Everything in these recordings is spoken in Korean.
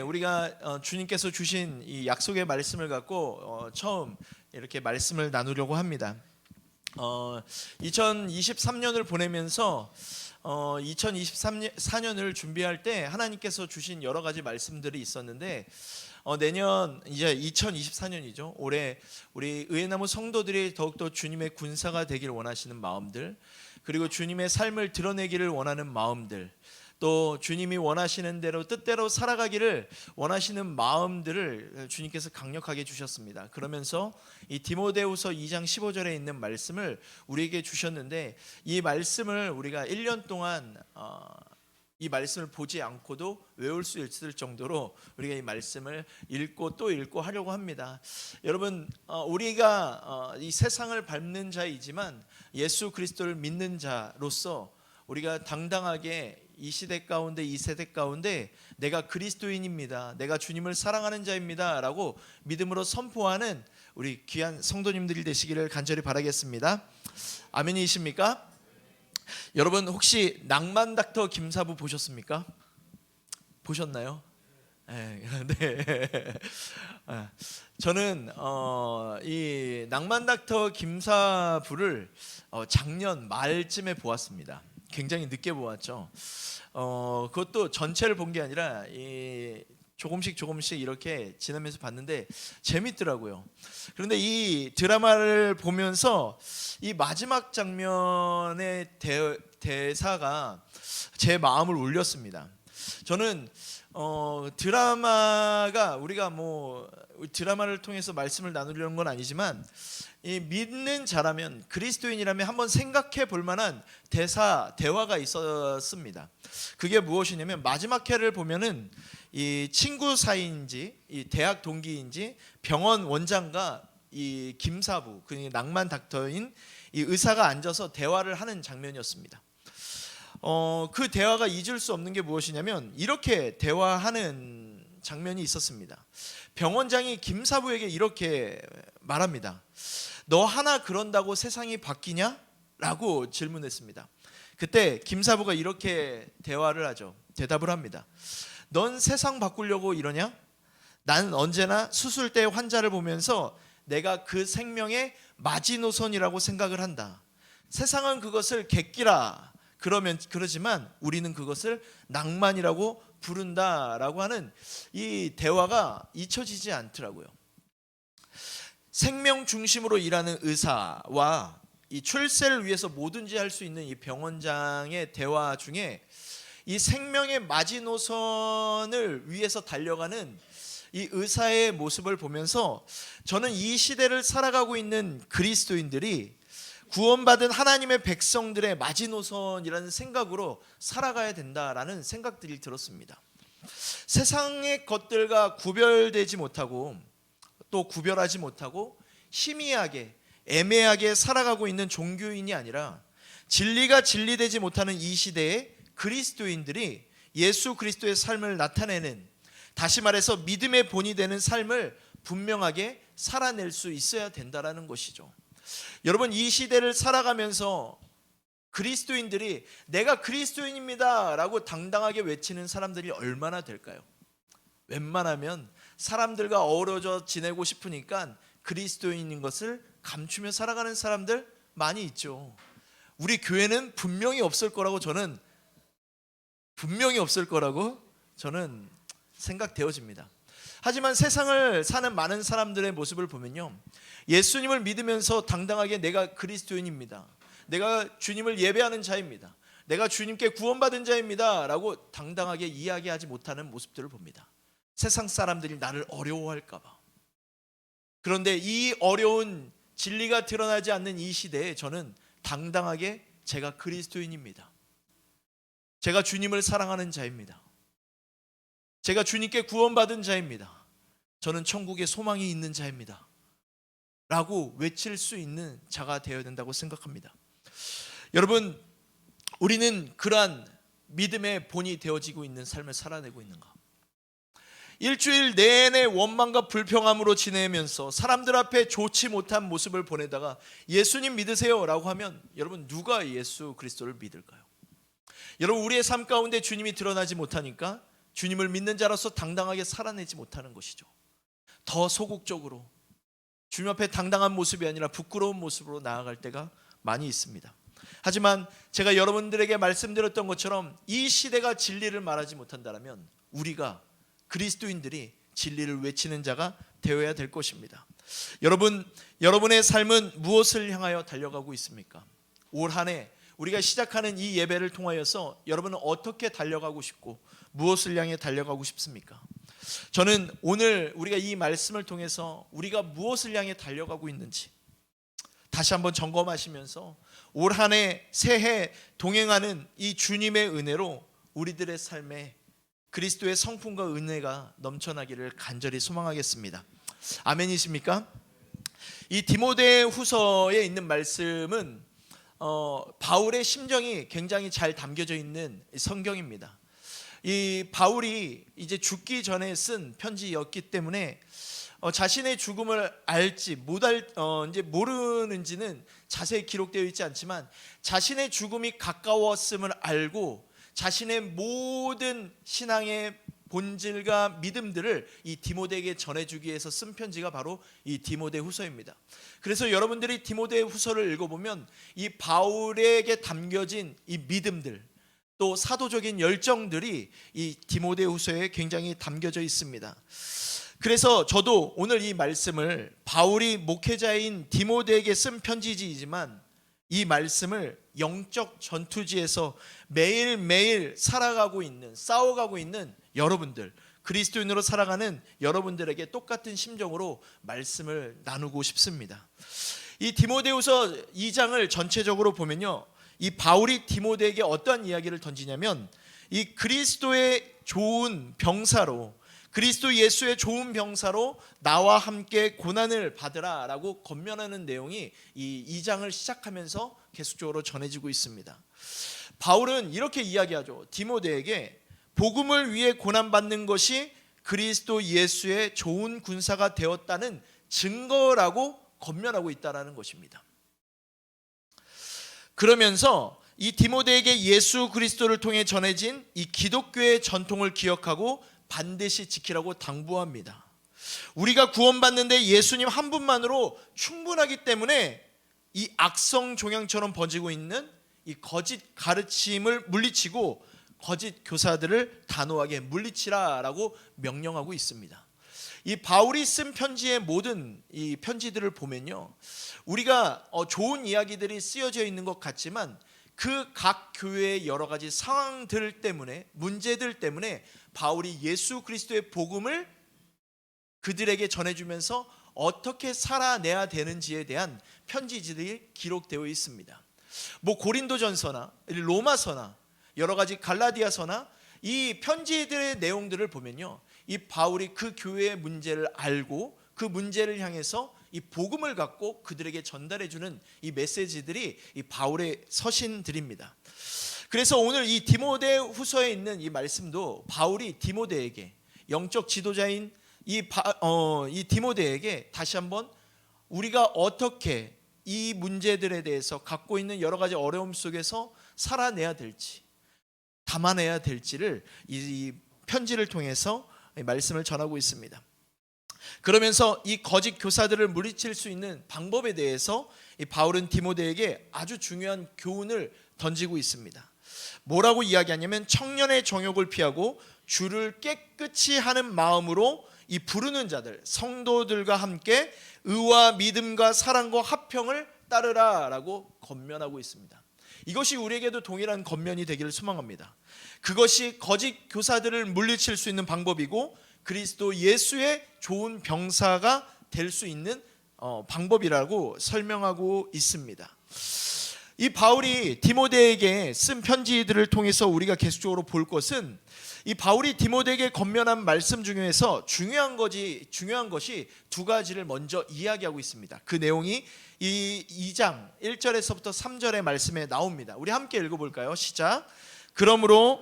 우리가 주님께서 주신 이 약속의 말씀을 갖고 처음 이렇게 말씀을 나누려고 합니다. 2023년을 보내면서 2024년을 준비할 때 하나님께서 주신 여러 가지 말씀들이 있었는데 내년 이제 2024년이죠. 올해 우리 의회나무 성도들이 더욱더 주님의 군사가 되길 원하시는 마음들, 그리고 주님의 삶을 드러내기를 원하는 마음들, 또 주님이 원하시는 대로 뜻대로 살아가기를 원하시는 마음들을 주님께서 강력하게 주셨습니다. 그러면서 이 디모데후서 2장 15절에 있는 말씀을 우리에게 주셨는데, 이 말씀을 우리가 1년 동안 이 말씀을 보지 않고도 외울 수 있을 정도로 우리가 이 말씀을 읽고 또 읽고 하려고 합니다. 여러분, 우리가 이 세상을 밟는 자이지만 예수 그리스도를 믿는 자로서 우리가 당당하게 이 시대 가운데, 이 세대 가운데 내가 그리스도인입니다, 내가 주님을 사랑하는 자입니다 라고 믿음으로 선포하는 우리 귀한 성도님들이 되시기를 간절히 바라겠습니다. 아멘이십니까? 여러분, 혹시 낭만 닥터 김사부 보셨습니까? 보셨나요? 네. 저는 이 낭만 닥터 김사부를 작년 말쯤에 보았습니다. 굉장히 늦게 보았죠. 그것도 전체를 본 게 아니라 조금씩 이렇게 지나면서 봤는데 재밌더라고요. 그런데 이 드라마를 보면서 이 마지막 장면의 대사가 제 마음을 울렸습니다. 저는 드라마가 우리가 드라마를 통해서 말씀을 나누려는 건 아니지만 이 믿는 자라면, 그리스도인이라면 한번 생각해 볼 만한 대화가 있었습니다. 그게 무엇이냐면, 마지막 회를 보면은 이 친구 사이인지 이 대학 동기인지 병원 원장과 이 김사부, 그 낭만 닥터인 이 의사가 앉아서 대화를 하는 장면이었습니다. 그 대화가 잊을 수 없는 게 무엇이냐면, 이렇게 대화하는 장면이 있었습니다. 병원장이 김사부에게 이렇게 말합니다. 너 하나 그런다고 세상이 바뀌냐? 라고 질문했습니다. 그때 김사부가 이렇게 대답을 합니다. 넌 세상 바꾸려고 이러냐? 나는 언제나 수술대 환자를 보면서 내가 그 생명의 마지노선이라고 생각을 한다. 세상은 그것을 객기라 그러지만 우리는 그것을 낭만이라고 부른다라고 하는 이 대화가 잊혀지지 않더라고요. 생명 중심으로 일하는 의사와 이 출세를 위해서 뭐든지 할 수 있는 이 병원장의 대화 중에 이 생명의 마지노선을 위해서 달려가는 이 의사의 모습을 보면서 저는 이 시대를 살아가고 있는 그리스도인들이 구원받은 하나님의 백성들의 마지노선이라는 생각으로 살아가야 된다라는 생각들이 들었습니다. 세상의 것들과 구별되지 못하고 또 구별하지 못하고 희미하게 애매하게 살아가고 있는 종교인이 아니라 진리가 진리되지 못하는 이 시대에 그리스도인들이 예수 그리스도의 삶을 나타내는, 다시 말해서 믿음의 본이 되는 삶을 분명하게 살아낼 수 있어야 된다라는 것이죠. 여러분, 이 시대를 살아가면서 그리스도인들이 내가 그리스도인입니다 라고 당당하게 외치는 사람들이 얼마나 될까요? 웬만하면 사람들과 어우러져 지내고 싶으니까 그리스도인인 것을 감추며 살아가는 사람들 많이 있죠. 우리 교회는 분명히 없을 거라고 저는 생각되어집니다. 하지만 세상을 사는 많은 사람들의 모습을 보면요, 예수님을 믿으면서 당당하게 내가 그리스도인입니다, 내가 주님을 예배하는 자입니다, 내가 주님께 구원받은 자입니다 라고 당당하게 이야기하지 못하는 모습들을 봅니다. 세상 사람들이 나를 어려워할까 봐. 그런데 이 어려운 진리가 드러나지 않는 이 시대에 저는 당당하게 제가 그리스도인입니다, 제가 주님을 사랑하는 자입니다, 제가 주님께 구원받은 자입니다, 저는 천국에 소망이 있는 자입니다 라고 외칠 수 있는 자가 되어야 된다고 생각합니다. 여러분, 우리는 그러한 믿음의 본이 되어지고 있는 삶을 살아내고 있는가? 일주일 내내 원망과 불평함으로 지내면서 사람들 앞에 좋지 못한 모습을 보내다가 예수님 믿으세요 라고 하면 여러분, 누가 예수 그리스도를 믿을까요? 여러분, 우리의 삶 가운데 주님이 드러나지 못하니까 주님을 믿는 자로서 당당하게 살아내지 못하는 것이죠. 더 소극적으로 주님 앞에 당당한 모습이 아니라 부끄러운 모습으로 나아갈 때가 많이 있습니다. 하지만 제가 여러분들에게 말씀드렸던 것처럼 이 시대가 진리를 말하지 못한다면 우리가 그리스도인들이 진리를 외치는 자가 되어야 될 것입니다. 여러분의 삶은 무엇을 향하여 달려가고 있습니까? 올 한 해 우리가 시작하는 이 예배를 통하여서 여러분은 어떻게 달려가고 싶고 무엇을 향해 달려가고 싶습니까? 저는 오늘 우리가 이 말씀을 통해서 우리가 무엇을 향해 달려가고 있는지 다시 한번 점검하시면서 올 한 해 새해 동행하는 이 주님의 은혜로 우리들의 삶에 그리스도의 성품과 은혜가 넘쳐나기를 간절히 소망하겠습니다. 아멘이십니까? 이 디모데 후서에 있는 말씀은 바울의 심정이 굉장히 잘 담겨져 있는 성경입니다. 이 바울이 이제 죽기 전에 쓴 편지였기 때문에 자신의 죽음을 알지 이제 모르는지는 자세히 기록되어 있지 않지만 자신의 죽음이 가까웠음을 알고 자신의 모든 신앙의 본질과 믿음들을 이 디모데에게 전해주기 위해서 쓴 편지가 바로 이 디모데 후서입니다. 그래서 여러분들이 디모데 후서를 읽어보면 이 바울에게 담겨진 이 믿음들 또 사도적인 열정들이 이 디모데 후서에 굉장히 담겨져 있습니다. 그래서 저도 오늘 이 말씀을 바울이 목회자인 디모데에게 쓴 편지지이지만 이 말씀을 영적 전투지에서 매일매일 싸워가고 있는 여러분들, 그리스도인으로 살아가는 여러분들에게 똑같은 심정으로 말씀을 나누고 싶습니다. 이 디모데후서 2장을 전체적으로 보면요, 이 바울이 디모데에게 어떠한 이야기를 던지냐면 이 그리스도의 좋은 병사로, 그리스도 예수의 좋은 병사로 나와 함께 고난을 받으라 라고 권면하는 내용이 이 2장을 시작하면서 계속적으로 전해지고 있습니다. 바울은 이렇게 이야기하죠. 디모데에게 복음을 위해 고난받는 것이 그리스도 예수의 좋은 군사가 되었다는 증거라고 권면하고 있다는 것입니다. 그러면서 이 디모데에게 예수 그리스도를 통해 전해진 이 기독교의 전통을 기억하고 반드시 지키라고 당부합니다. 우리가 구원받는데 예수님 한 분만으로 충분하기 때문에 이 악성 종양처럼 번지고 있는 이 거짓 가르침을 물리치고 거짓 교사들을 단호하게 물리치라라고 명령하고 있습니다. 이 바울이 쓴 편지의 모든 이 편지들을 보면요, 우리가 좋은 이야기들이 쓰여져 있는 것 같지만 그 각 교회의 여러 가지 상황들 때문에, 문제들 때문에 바울이 예수 그리스도의 복음을 그들에게 전해주면서 어떻게 살아내야 되는지에 대한 편지들이 기록되어 있습니다. 고린도전서나 로마서나 여러 가지 갈라디아서나 이 편지들의 내용들을 보면요, 이 바울이 그 교회의 문제를 알고 그 문제를 향해서 이 복음을 갖고 그들에게 전달해주는 이 메시지들이 이 바울의 서신들입니다. 그래서 오늘 이 디모데 후서에 있는 이 말씀도 바울이 디모데에게, 영적 지도자인 이 디모데에게 다시 한번 우리가 어떻게 이 문제들에 대해서 갖고 있는 여러 가지 어려움 속에서 살아내야 될지, 담아내야 될지를 이 편지를 통해서 말씀을 전하고 있습니다. 그러면서 이 거짓 교사들을 물리칠 수 있는 방법에 대해서 이 바울은 디모데에게 아주 중요한 교훈을 던지고 있습니다. 뭐라고 이야기하냐면 청년의 정욕을 피하고 주를 깨끗이 하는 마음으로 이 부르는 자들, 성도들과 함께 의와 믿음과 사랑과 화평을 따르라라고 권면하고 있습니다. 이것이 우리에게도 동일한 권면이 되기를 소망합니다. 그것이 거짓 교사들을 물리칠 수 있는 방법이고 그리스도 예수의 좋은 병사가 될 수 있는 방법이라고 설명하고 있습니다. 이 바울이 디모데에게 쓴 편지들을 통해서 우리가 계속적으로 볼 것은 이 바울이 디모데에게 권면한 말씀 중에서 중요한 것이 두 가지를 먼저 이야기하고 있습니다. 그 내용이 이 2장 1절에서부터 3절의 말씀에 나옵니다. 우리 함께 읽어볼까요? 시작. 그러므로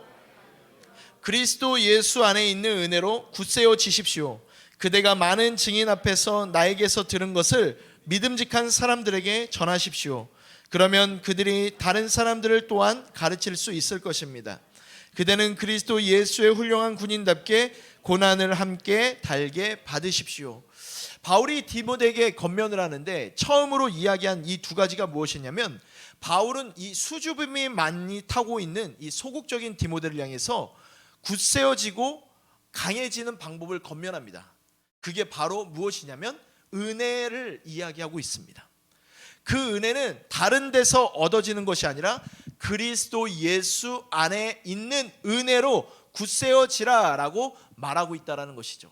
그리스도 예수 안에 있는 은혜로 굳세어 지십시오. 그대가 많은 증인 앞에서 나에게서 들은 것을 믿음직한 사람들에게 전하십시오. 그러면 그들이 다른 사람들을 또한 가르칠 수 있을 것입니다. 그대는 그리스도 예수의 훌륭한 군인답게 고난을 함께 달게 받으십시오. 바울이 디모데에게 권면을 하는데 처음으로 이야기한 이 두 가지가 무엇이냐면, 바울은 이 수줍음이 많이 타고 있는 이 소극적인 디모데를 향해서 굳세어지고 강해지는 방법을 권면합니다. 그게 바로 무엇이냐면 은혜를 이야기하고 있습니다. 그 은혜는 다른 데서 얻어지는 것이 아니라 그리스도 예수 안에 있는 은혜로 굳세어지라라고 말하고 있다는 것이죠.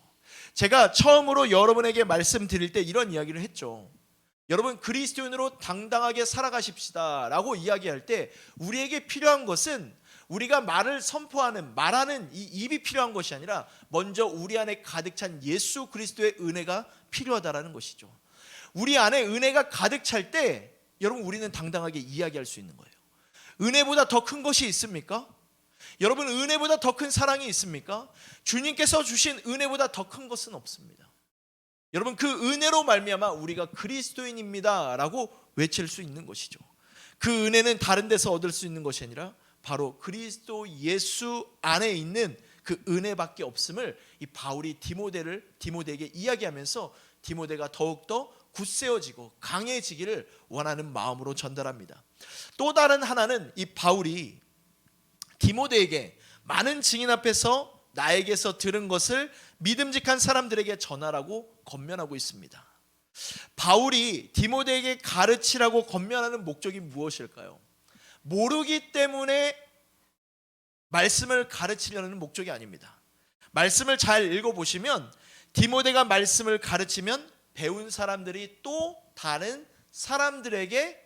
제가 처음으로 여러분에게 말씀드릴 때 이런 이야기를 했죠. 여러분, 그리스도인으로 당당하게 살아가십시다 라고 이야기할 때 우리에게 필요한 것은 우리가 말하는 이 입이 필요한 것이 아니라 먼저 우리 안에 가득 찬 예수 그리스도의 은혜가 필요하다라는 것이죠. 우리 안에 은혜가 가득 찰 때 여러분, 우리는 당당하게 이야기할 수 있는 거예요. 은혜보다 더 큰 것이 있습니까? 여러분, 은혜보다 더 큰 사랑이 있습니까? 주님께서 주신 은혜보다 더 큰 것은 없습니다. 여러분, 그 은혜로 말미암아 우리가 그리스도인입니다 라고 외칠 수 있는 것이죠. 그 은혜는 다른 데서 얻을 수 있는 것이 아니라 바로 그리스도 예수 안에 있는 그 은혜밖에 없음을 이 바울이 디모데에게 이야기하면서 디모데가 더욱더 굳세어지고 강해지기를 원하는 마음으로 전달합니다. 또 다른 하나는 이 바울이 디모데에게 많은 증인 앞에서 나에게서 들은 것을 믿음직한 사람들에게 전하라고 권면하고 있습니다. 바울이 디모데에게 가르치라고 권면하는 목적이 무엇일까요? 모르기 때문에 말씀을 가르치려는 목적이 아닙니다. 말씀을 잘 읽어보시면 디모데가 말씀을 가르치면 배운 사람들이 또 다른 사람들에게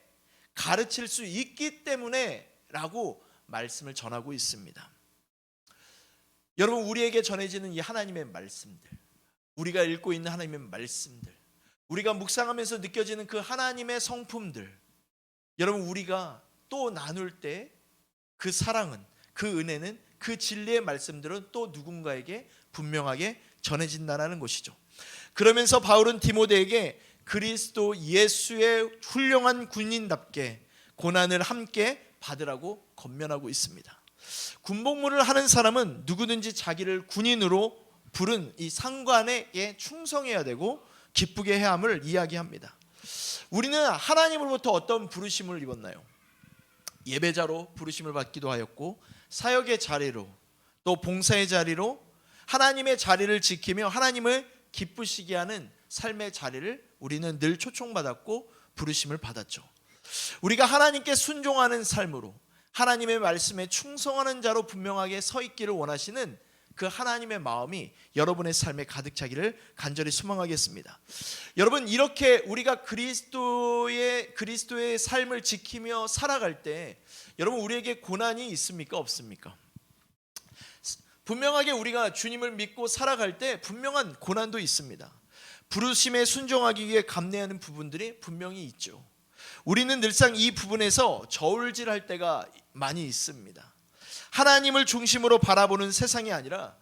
가르칠 수 있기 때문에 라고 말씀을 전하고 있습니다. 여러분, 우리에게 전해지는 이 하나님의 말씀들, 우리가 읽고 있는 하나님의 말씀들, 우리가 묵상하면서 느껴지는 그 하나님의 성품들, 여러분, 우리가 또 나눌 때 그 사랑은, 그 은혜는, 그 진리의 말씀들은 또 누군가에게 분명하게 전해진다는 것이죠. 그러면서 바울은 디모데에게 그리스도 예수의 훌륭한 군인답게 고난을 함께 받으라고 권면하고 있습니다. 군복무를 하는 사람은 누구든지 자기를 군인으로 부른 이 상관에게 충성해야 되고 기쁘게 해야 함을 이야기합니다. 우리는 하나님으로부터 어떤 부르심을 입었나요? 예배자로 부르심을 받기도 하였고, 사역의 자리로, 또 봉사의 자리로 하나님의 자리를 지키며 하나님을 기쁘시게 하는 삶의 자리를 우리는 늘 초청받았고 부르심을 받았죠. 우리가 하나님께 순종하는 삶으로, 하나님의 말씀에 충성하는 자로 분명하게 서 있기를 원하시는 그 하나님의 마음이 여러분의 삶에 가득 차기를 간절히 소망하겠습니다. 여러분, 이렇게 우리가 그리스도의 삶을 지키며 살아갈 때 여러분, 우리에게 고난이 있습니까? 없습니까? 분명하게 우리가 주님을 믿고 살아갈 때 분명한 고난도 있습니다. 부르심에 순종하기 위해 감내하는 부분들이 분명히 있죠. 우리는 늘상 이 부분에서 저울질할 때가 많이 있습니다. 하나님을 중심으로 바라보는 세상이 아니라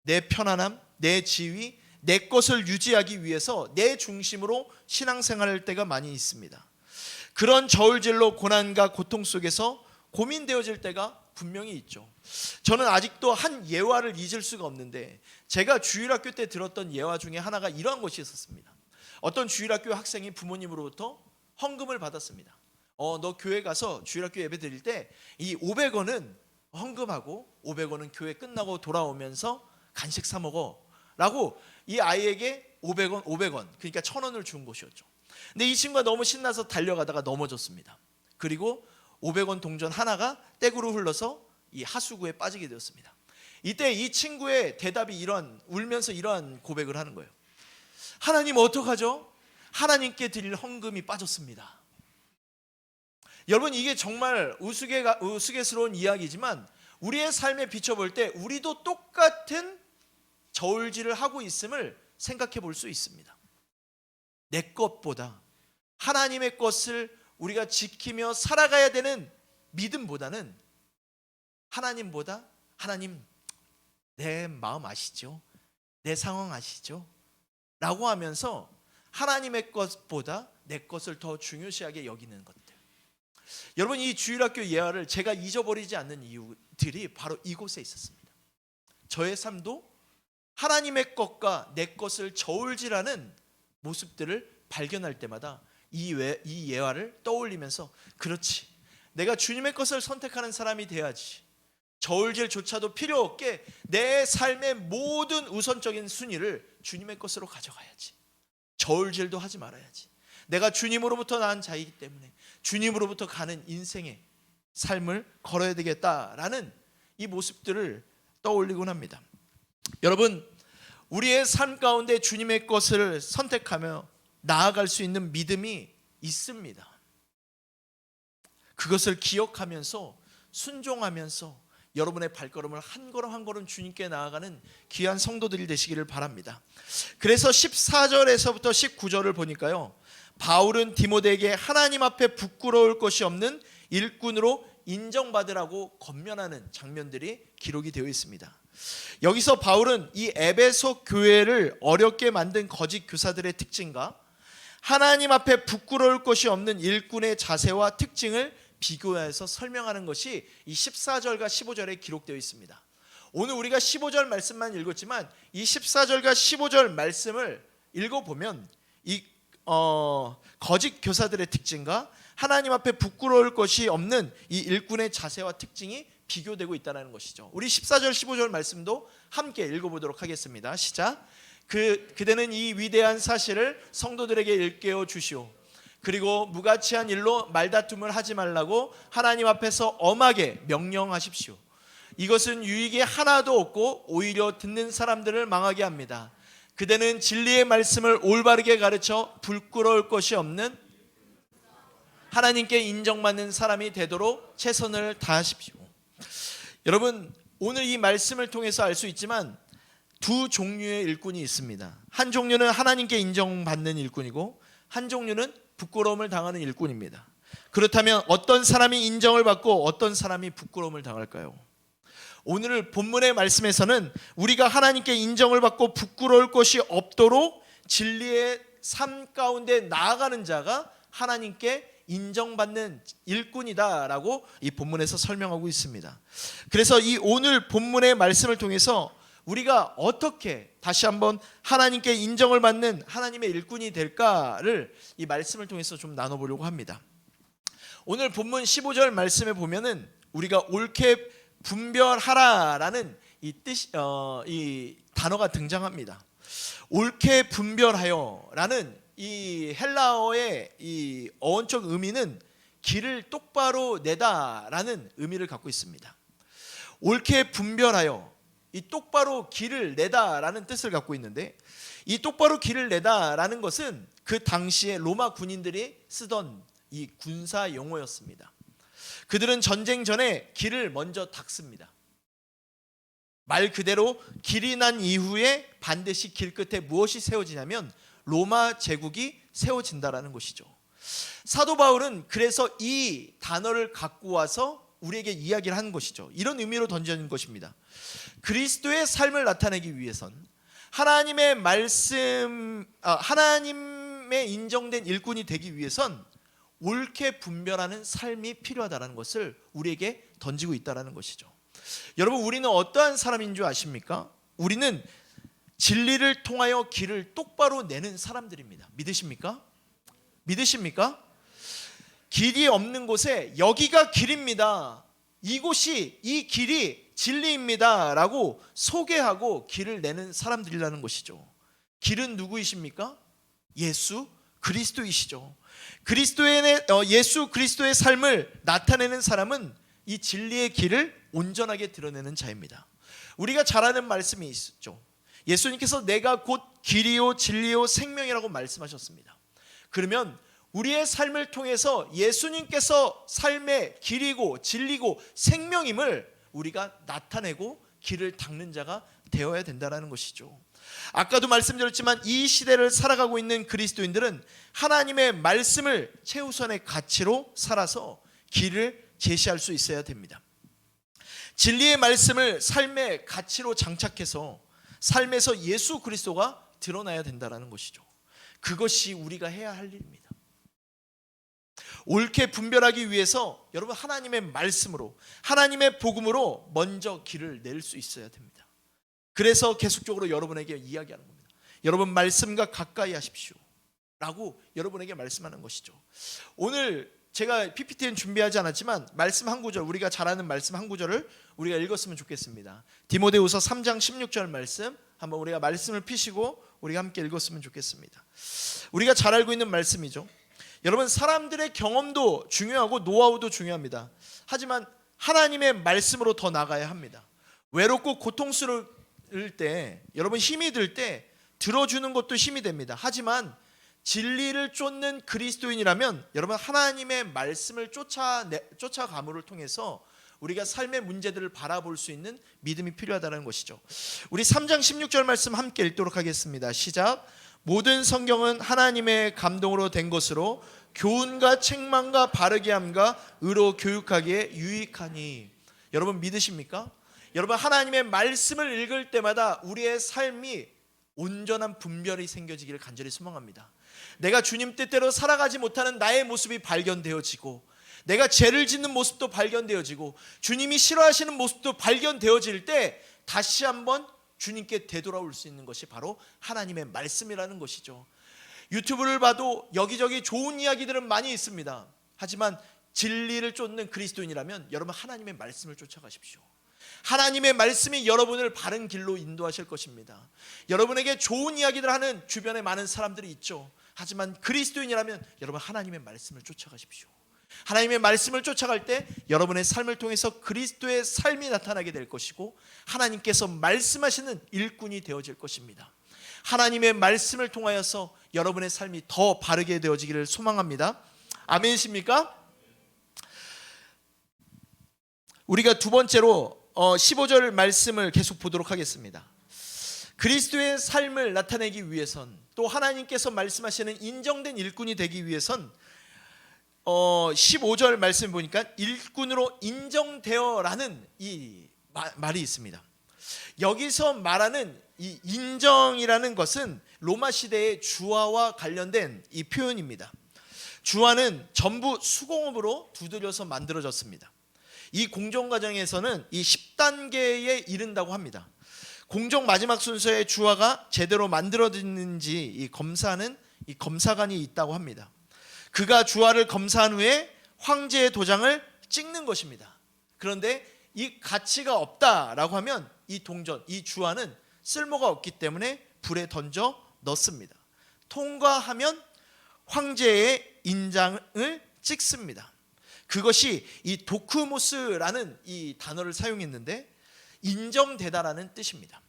내 편안함, 내 지위, 내 것을 유지하기 위해서 내 중심으로 신앙생활할 때가 많이 있습니다. 그런 저울질로 고난과 고통 속에서 고민되어질 때가 분명히 있죠. 저는 아직도 한 예화를 잊을 수가 없는데, 제가 주일학교 때 들었던 예화 중에 하나가 이러한 것이 있었습니다. 어떤 주일학교 학생이 부모님으로부터 헌금을 받았습니다. 너 교회 가서 주일학교 예배 드릴 때 이 500원은 헌금하고 500원은 교회 끝나고 돌아오면서 간식 사 먹어 라고 이 아이에게 500원 그러니까 1,000원을 준 것이었죠. 근데 이 친구가 너무 신나서 달려가다가 넘어졌습니다. 그리고 500원 동전 하나가 떼구로 흘러서 이 하수구에 빠지게 되었습니다. 이때 이 친구의 대답이 울면서 이러한 고백을 하는 거예요. 하나님, 어떡하죠? 하나님께 드릴 헌금이 빠졌습니다. 여러분, 이게 정말 우스갯스러운 이야기지만 우리의 삶에 비춰볼 때 우리도 똑같은 저울질을 하고 있음을 생각해 볼 수 있습니다. 내 것보다 하나님의 것을 우리가 지키며 살아가야 되는 믿음보다는 하나님, 내 마음 아시죠? 내 상황 아시죠? 라고 하면서 하나님의 것보다 내 것을 더 중요시하게 여기는 것들, 여러분, 이 주일학교 예화를 제가 잊어버리지 않는 이유들이 바로 이곳에 있었습니다. 저의 삶도 하나님의 것과 내 것을 저울질하는 모습들을 발견할 때마다 이 예화를 떠올리면서, 그렇지, 내가 주님의 것을 선택하는 사람이 돼야지. 저울질조차도 필요 없게 내 삶의 모든 우선적인 순위를 주님의 것으로 가져가야지. 저울질도 하지 말아야지. 내가 주님으로부터 난 자이기 때문에 주님으로부터 가는 인생의 삶을 걸어야 되겠다라는 이 모습들을 떠올리곤 합니다. 여러분, 우리의 삶 가운데 주님의 것을 선택하며 나아갈 수 있는 믿음이 있습니다. 그것을 기억하면서 순종하면서 여러분의 발걸음을 한 걸음 한 걸음 주님께 나아가는 귀한 성도들이 되시기를 바랍니다. 그래서 14절에서부터 19절을 보니까요, 바울은 디모데에게 하나님 앞에 부끄러울 것이 없는 일꾼으로 인정받으라고 권면하는 장면들이 기록이 되어 있습니다. 여기서 바울은 이 에베소 교회를 어렵게 만든 거짓 교사들의 특징과 하나님 앞에 부끄러울 것이 없는 일꾼의 자세와 특징을 비교해서 설명하는 것이 이 14절과 15절에 기록되어 있습니다. 오늘 우리가 15절 말씀만 읽었지만 이 14절과 15절 말씀을 읽어보면 이 거짓 교사들의 특징과 하나님 앞에 부끄러울 것이 없는 이 일꾼의 자세와 특징이 비교되고 있다는 것이죠. 우리 14절 15절 말씀도 함께 읽어보도록 하겠습니다. 시작. 그대는 이 위대한 사실을 성도들에게 일깨워 주시오. 그리고 무가치한 일로 말다툼을 하지 말라고 하나님 앞에서 엄하게 명령하십시오. 이것은 유익이 하나도 없고 오히려 듣는 사람들을 망하게 합니다. 그대는 진리의 말씀을 올바르게 가르쳐 부끄러울 것이 없는 하나님께 인정받는 사람이 되도록 최선을 다하십시오. 여러분, 오늘 이 말씀을 통해서 알 수 있지만 두 종류의 일꾼이 있습니다. 한 종류는 하나님께 인정받는 일꾼이고 한 종류는 부끄러움을 당하는 일꾼입니다. 그렇다면 어떤 사람이 인정을 받고 어떤 사람이 부끄러움을 당할까요? 오늘 본문의 말씀에서는 우리가 하나님께 인정을 받고 부끄러울 것이 없도록 진리의 삶 가운데 나아가는 자가 하나님께 인정받는 일꾼이다라고 이 본문에서 설명하고 있습니다. 그래서 이 오늘 본문의 말씀을 통해서 우리가 어떻게 다시 한번 하나님께 인정을 받는 하나님의 일꾼이 될까를 이 말씀을 통해서 좀 나눠보려고 합니다. 오늘 본문 15절 말씀에 보면은 우리가 옳게 분별하라라는 이 단어가 등장합니다. 옳게 분별하여라는 이 헬라어의 이 어원적 의미는 길을 똑바로 내다라는 의미를 갖고 있습니다. 옳게 분별하여, 이 똑바로 길을 내다라는 뜻을 갖고 있는데, 이 똑바로 길을 내다라는 것은 그 당시에 로마 군인들이 쓰던 이 군사 용어였습니다. 그들은 전쟁 전에 길을 먼저 닦습니다. 말 그대로 길이 난 이후에 반드시 길 끝에 무엇이 세워지냐면 로마 제국이 세워진다라는 것이죠. 사도 바울은 그래서 이 단어를 갖고 와서 우리에게 이야기를 하는 것이죠. 이런 의미로 던져진 것입니다. 그리스도의 삶을 나타내기 위해선 하나님의 말씀, 하나님의 인정된 일꾼이 되기 위해선 옳게 분별하는 삶이 필요하다는 것을 우리에게 던지고 있다는 것이죠. 여러분, 우리는 어떠한 사람인 줄 아십니까? 우리는 진리를 통하여 길을 똑바로 내는 사람들입니다. 믿으십니까? 믿으십니까? 길이 없는 곳에 여기가 길입니다, 이곳이, 이 길이 진리입니다 라고 소개하고 길을 내는 사람들이라는 것이죠. 길은 누구이십니까? 예수 그리스도이시죠. 예수 그리스도의 삶을 나타내는 사람은 이 진리의 길을 온전하게 드러내는 자입니다. 우리가 잘 아는 말씀이 있죠. 예수님께서 내가 곧 길이요 진리요 생명이라고 말씀하셨습니다. 그러면 우리의 삶을 통해서 예수님께서 삶의 길이고 진리고 생명임을 우리가 나타내고 길을 닦는 자가 되어야 된다는 것이죠. 아까도 말씀드렸지만 이 시대를 살아가고 있는 그리스도인들은 하나님의 말씀을 최우선의 가치로 살아서 길을 제시할 수 있어야 됩니다. 진리의 말씀을 삶의 가치로 장착해서 삶에서 예수 그리스도가 드러나야 된다는 것이죠. 그것이 우리가 해야 할 일입니다. 옳게 분별하기 위해서 여러분 하나님의 말씀으로, 하나님의 복음으로 먼저 길을 낼 수 있어야 됩니다. 그래서 계속적으로 여러분에게 이야기하는 겁니다. 여러분 말씀과 가까이 하십시오 라고 여러분에게 말씀하는 것이죠. 오늘 제가 PPT는 준비하지 않았지만 말씀 한 구절, 우리가 잘 아는 말씀 한 구절을 우리가 읽었으면 좋겠습니다. 디모데후서 3장 16절 말씀, 한번 우리가 말씀을 피시고 우리가 함께 읽었으면 좋겠습니다. 우리가 잘 알고 있는 말씀이죠. 여러분 사람들의 경험도 중요하고 노하우도 중요합니다. 하지만 하나님의 말씀으로 더 나가야 합니다. 외롭고 고통스러울 때, 여러분 힘이 들 때 들어주는 것도 힘이 됩니다. 하지만 진리를 쫓는 그리스도인이라면 여러분 하나님의 말씀을 쫓아감을 통해서 우리가 삶의 문제들을 바라볼 수 있는 믿음이 필요하다는 것이죠. 우리 3장 16절 말씀 함께 읽도록 하겠습니다. 시작. 모든 성경은 하나님의 감동으로 된 것으로 교훈과 책망과 바르게 함과 의로 교육하기에 유익하니. 여러분 믿으십니까? 여러분 하나님의 말씀을 읽을 때마다 우리의 삶이 온전한 분별이 생겨지기를 간절히 소망합니다. 내가 주님 뜻대로 살아가지 못하는 나의 모습이 발견되어지고, 내가 죄를 짓는 모습도 발견되어지고, 주님이 싫어하시는 모습도 발견되어질 때 다시 한번 주님께 되돌아올 수 있는 것이 바로 하나님의 말씀이라는 것이죠. 유튜브를 봐도 여기저기 좋은 이야기들은 많이 있습니다. 하지만 진리를 쫓는 그리스도인이라면 여러분 하나님의 말씀을 쫓아가십시오. 하나님의 말씀이 여러분을 바른 길로 인도하실 것입니다. 여러분에게 좋은 이야기들 하는 주변에 많은 사람들이 있죠. 하지만 그리스도인이라면 여러분 하나님의 말씀을 쫓아가십시오. 하나님의 말씀을 쫓아갈 때 여러분의 삶을 통해서 그리스도의 삶이 나타나게 될 것이고, 하나님께서 말씀하시는 일꾼이 되어질 것입니다. 하나님의 말씀을 통하여서 여러분의 삶이 더 바르게 되어지기를 소망합니다. 아멘이십니까? 우리가 두 번째로 15절 말씀을 계속 보도록 하겠습니다. 그리스도의 삶을 나타내기 위해선, 또 하나님께서 말씀하시는 인정된 일꾼이 되기 위해선 15절 말씀 보니까 일꾼으로 인정되어라는 이 말이 있습니다. 여기서 말하는 이 인정이라는 것은 로마 시대의 주화와 관련된 이 표현입니다. 주화는 전부 수공업으로 두드려서 만들어졌습니다. 이 공정 과정에서는 이 10단계에 이른다고 합니다. 공정 마지막 순서의 주화가 제대로 만들어졌는지 이 검사하는 이 검사관이 있다고 합니다. 그가 주화를 검사한 후에 황제의 도장을 찍는 것입니다. 그런데 이 가치가 없다라고 하면 이 동전, 이 주화는 쓸모가 없기 때문에 불에 던져 넣습니다. 통과하면 황제의 인장을 찍습니다. 그것이 이 도크모스라는 이 단어를 사용했는데 인정되다라는 뜻입니다.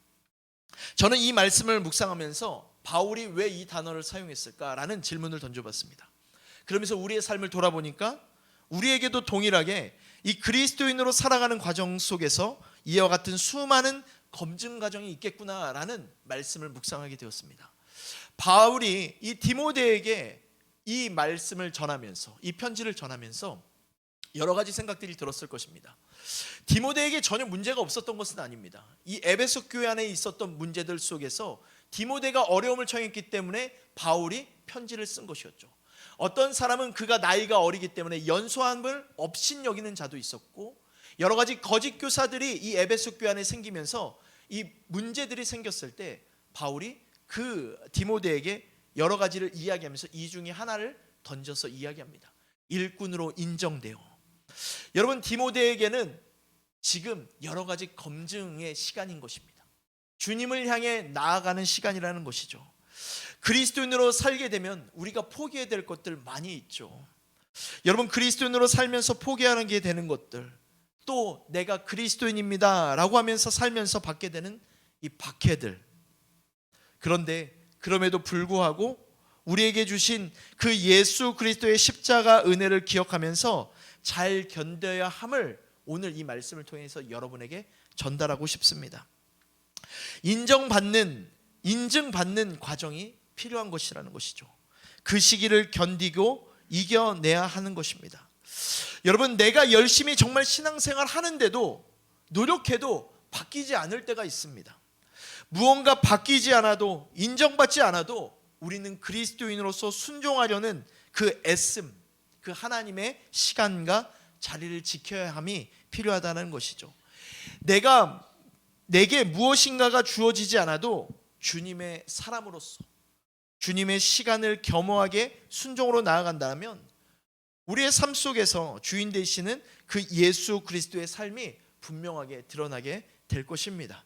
저는 이 말씀을 묵상하면서 바울이 왜 이 단어를 사용했을까라는 질문을 던져봤습니다. 그러면서 우리의 삶을 돌아보니까 우리에게도 동일하게 이 그리스도인으로 살아가는 과정 속에서 이와 같은 수많은 검증 과정이 있겠구나라는 말씀을 묵상하게 되었습니다. 바울이 이 디모데에게 이 말씀을 전하면서, 이 편지를 전하면서 여러 가지 생각들이 들었을 것입니다. 디모데에게 전혀 문제가 없었던 것은 아닙니다. 이 에베소 교회 안에 있었던 문제들 속에서 디모데가 어려움을 처했기 때문에 바울이 편지를 쓴 것이었죠. 어떤 사람은 그가 나이가 어리기 때문에 연소함을 업신여기는 자도 있었고, 여러 가지 거짓 교사들이 이 에베소 교회 안에 생기면서 이 문제들이 생겼을 때 바울이 그 디모데에게 여러 가지를 이야기하면서 이 중에 하나를 던져서 이야기합니다. 일꾼으로 인정되어. 여러분 디모데에게는 지금 여러 가지 검증의 시간인 것입니다. 주님을 향해 나아가는 시간이라는 것이죠. 그리스도인으로 살게 되면 우리가 포기해야 될 것들 많이 있죠. 여러분 그리스도인으로 살면서 포기하는 게 되는 것들, 또 내가 그리스도인입니다 라고 하면서 살면서 받게 되는 이 박해들. 그런데 그럼에도 불구하고 우리에게 주신 그 예수 그리스도의 십자가 은혜를 기억하면서 잘 견뎌야 함을 오늘 이 말씀을 통해서 여러분에게 전달하고 싶습니다. 인증받는 과정이 필요한 것이라는 것이죠. 그 시기를 견디고 이겨내야 하는 것입니다. 여러분 내가 열심히 정말 신앙생활 하는데도 노력해도 바뀌지 않을 때가 있습니다. 무언가 바뀌지 않아도, 인정받지 않아도 우리는 그리스도인으로서 순종하려는 그 애씀, 그 하나님의 시간과 자리를 지켜야 함이 필요하다는 것이죠. 내게 무엇인가가 주어지지 않아도 주님의 사람으로서 주님의 시간을 겸허하게 순종으로 나아간다면 우리의 삶 속에서 주인 되시는 그 예수 그리스도의 삶이 분명하게 드러나게 될 것입니다.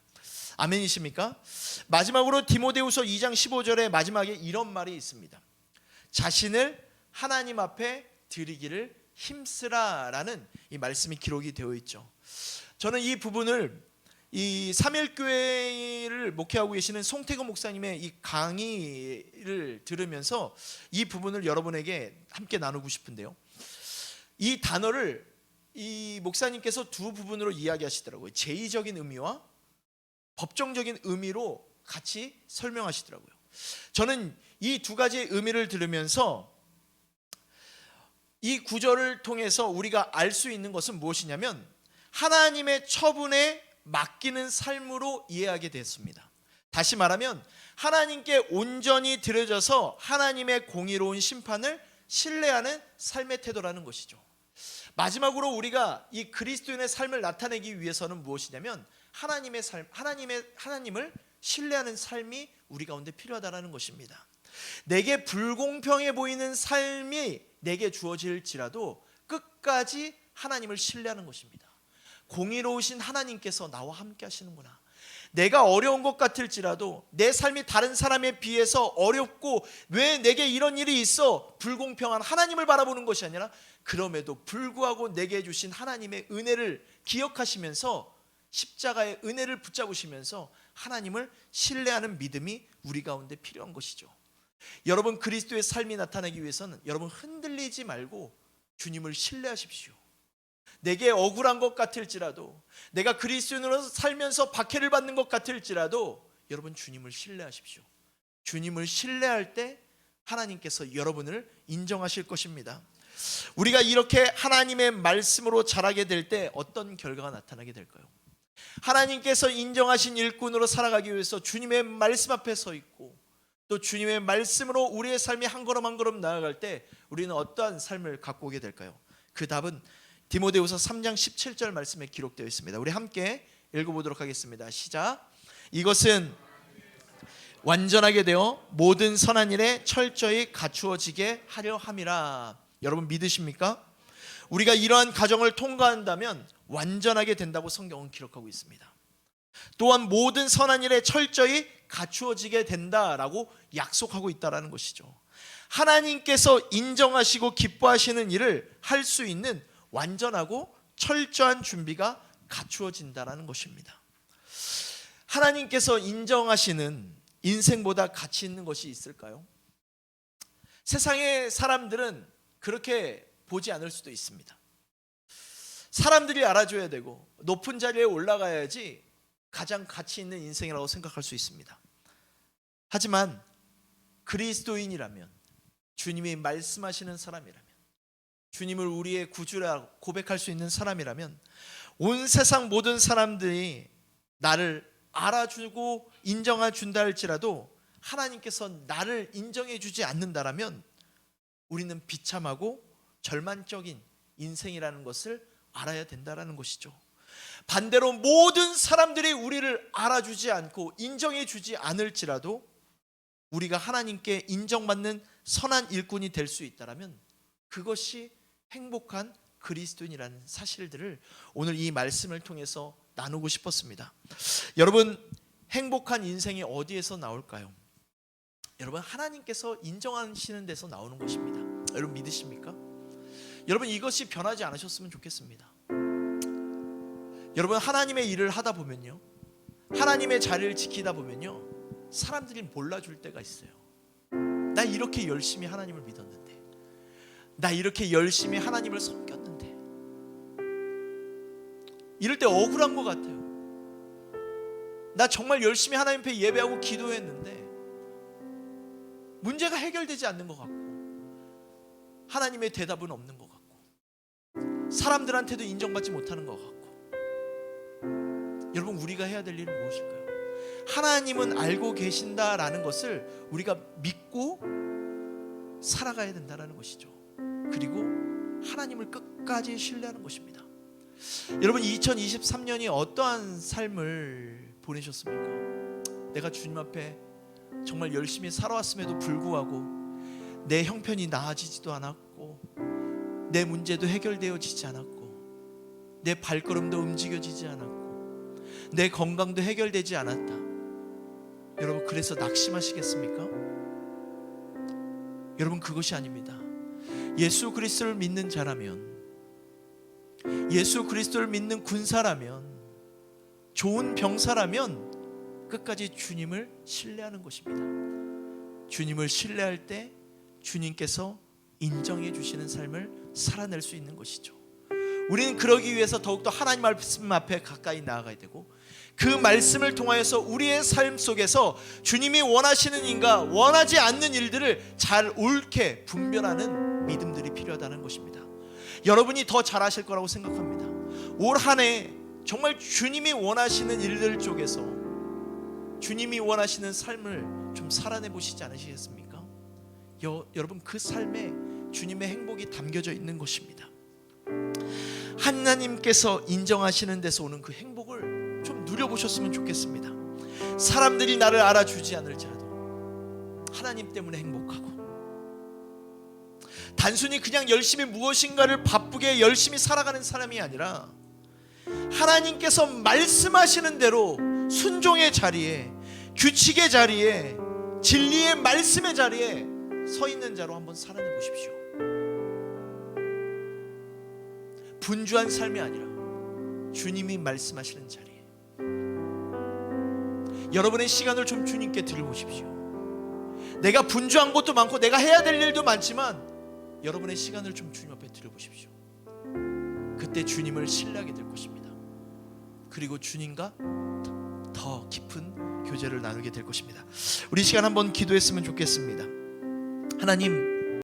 아멘이십니까? 마지막으로 디모데후서 2장 15절의 마지막에 이런 말이 있습니다. 자신을 하나님 앞에 드리기를 힘쓰라라는 이 말씀이 기록이 되어 있죠. 저는 이 부분을 이 삼일교회를 목회하고 계시는 송태근 목사님의 이 강의를 들으면서 이 부분을 여러분에게 함께 나누고 싶은데요. 이 단어를 이 목사님께서 두 부분으로 이야기하시더라고요. 제의적인 의미와 법정적인 의미로 같이 설명하시더라고요. 저는 이 두 가지의 의미를 들으면서 이 구절을 통해서 우리가 알 수 있는 것은 무엇이냐면 하나님의 처분에 맡기는 삶으로 이해하게 됐습니다. 다시 말하면 하나님께 온전히 드려져서 하나님의 공의로운 심판을 신뢰하는 삶의 태도라는 것이죠. 마지막으로 우리가 이 그리스도인의 삶을 나타내기 위해서는 무엇이냐면 하나님의 삶, 하나님을 신뢰하는 삶이 우리 가운데 필요하다는 것입니다. 내게 불공평해 보이는 삶이 내게 주어질지라도 끝까지 하나님을 신뢰하는 것입니다. 공의로우신 하나님께서 나와 함께 하시는구나. 내가 어려운 것 같을지라도 내 삶이 다른 사람에 비해서 어렵고 왜 내게 이런 일이 있어 불공평한 하나님을 바라보는 것이 아니라 그럼에도 불구하고 내게 주신 하나님의 은혜를 기억하시면서 십자가의 은혜를 붙잡으시면서 하나님을 신뢰하는 믿음이 우리 가운데 필요한 것이죠. 여러분 그리스도의 삶이 나타나기 위해서는 여러분 흔들리지 말고 주님을 신뢰하십시오. 내게 억울한 것 같을지라도 내가 그리스도인으로 살면서 박해를 받는 것 같을지라도 여러분 주님을 신뢰하십시오. 주님을 신뢰할 때 하나님께서 여러분을 인정하실 것입니다. 우리가 이렇게 하나님의 말씀으로 자라게 될 때 어떤 결과가 나타나게 될까요? 하나님께서 인정하신 일꾼으로 살아가기 위해서 주님의 말씀 앞에 서 있고 또 주님의 말씀으로 우리의 삶이 한 걸음 한 걸음 나아갈 때 우리는 어떠한 삶을 갖고 오게 될까요? 그 답은 디모데후서 3장 17절 말씀에 기록되어 있습니다. 우리 함께 읽어보도록 하겠습니다. 시작. 이것은 완전하게 되어 모든 선한 일에 철저히 갖추어지게 하려 함이라. 여러분 믿으십니까? 우리가 이러한 과정을 통과한다면 완전하게 된다고 성경은 기록하고 있습니다. 또한 모든 선한 일에 철저히 갖추어지게 된다라고 약속하고 있다는 것이죠. 하나님께서 인정하시고 기뻐하시는 일을 할 수 있는 완전하고 철저한 준비가 갖추어진다는 것입니다. 하나님께서 인정하시는 인생보다 가치 있는 것이 있을까요? 세상의 사람들은 그렇게 보지 않을 수도 있습니다. 사람들이 알아줘야 되고 높은 자리에 올라가야지 가장 가치 있는 인생이라고 생각할 수 있습니다. 하지만 그리스도인이라면, 주님이 말씀하시는 사람이라면, 주님을 우리의 구주라 고백할 수 있는 사람이라면 온 세상 모든 사람들이 나를 알아주고 인정해 준다 할지라도 하나님께서 나를 인정해 주지 않는다라면 우리는 비참하고 절망적인 인생이라는 것을 알아야 된다는 것이죠. 반대로 모든 사람들이 우리를 알아주지 않고 인정해 주지 않을지라도 우리가 하나님께 인정받는 선한 일꾼이 될 수 있다면 그것이 행복한 그리스도인이라는 사실들을 오늘 이 말씀을 통해서 나누고 싶었습니다. 여러분 행복한 인생이 어디에서 나올까요? 여러분 하나님께서 인정하시는 데서 나오는 것입니다. 여러분 믿으십니까? 여러분 이것이 변하지 않으셨으면 좋겠습니다. 여러분 하나님의 일을 하다 보면요, 하나님의 자리를 지키다 보면요, 사람들이 몰라줄 때가 있어요. 나 이렇게 열심히 하나님을 믿었는데, 나 이렇게 열심히 하나님을 섬겼는데, 이럴 때 억울한 것 같아요. 나 정말 열심히 하나님 앞에 예배하고 기도했는데 문제가 해결되지 않는 것 같고 하나님의 대답은 없는 것 같고 사람들한테도 인정받지 못하는 것 같고, 여러분 우리가 해야 될 일은 무엇일까요? 하나님은 알고 계신다라는 것을 우리가 믿고 살아가야 된다는 것이죠. 그리고 하나님을 끝까지 신뢰하는 것입니다. 여러분, 2023년이 어떠한 삶을 보내셨습니까? 내가 주님 앞에 정말 열심히 살아왔음에도 불구하고 내 형편이 나아지지도 않았고, 내 문제도 해결되어지지 않았고, 내 발걸음도 움직여지지 않았고, 내 건강도 해결되지 않았다. 여러분, 그래서 낙심하시겠습니까? 여러분, 그것이 아닙니다. 예수 그리스도를 믿는 자라면, 예수 그리스도를 믿는 군사라면, 좋은 병사라면 끝까지 주님을 신뢰하는 것입니다. 주님을 신뢰할 때 주님께서 인정해 주시는 삶을 살아낼 수 있는 것이죠. 우리는 그러기 위해서 더욱더 하나님 말씀 앞에 가까이 나아가야 되고, 그 말씀을 통하여서 우리의 삶 속에서 주님이 원하시는 일과 원하지 않는 일들을 잘 옳게 분별하는 믿음들이 필요하다는 것입니다. 여러분이 더 잘하실 거라고 생각합니다. 올 한 해 정말 주님이 원하시는 일들 쪽에서 주님이 원하시는 삶을 좀 살아내 보시지 않으시겠습니까? 여러분, 그 삶에 주님의 행복이 담겨져 있는 것입니다. 하나님께서 인정하시는 데서 오는 그 행복을 좀 누려보셨으면 좋겠습니다. 사람들이 나를 알아주지 않을지라도 하나님 때문에 행복하고, 단순히 그냥 열심히 무엇인가를 바쁘게 열심히 살아가는 사람이 아니라 하나님께서 말씀하시는 대로 순종의 자리에, 규칙의 자리에, 진리의 말씀의 자리에 서 있는 자로 한번 살아내 보십시오. 분주한 삶이 아니라 주님이 말씀하시는 자리에 여러분의 시간을 좀 주님께 드려보십시오. 내가 분주한 것도 많고 내가 해야 될 일도 많지만 여러분의 시간을 좀 주님 앞에 드려보십시오. 그때 주님을 신뢰하게 될 것입니다. 그리고 주님과 더 깊은 교제를 나누게 될 것입니다. 우리 시간 한번 기도했으면 좋겠습니다. 하나님,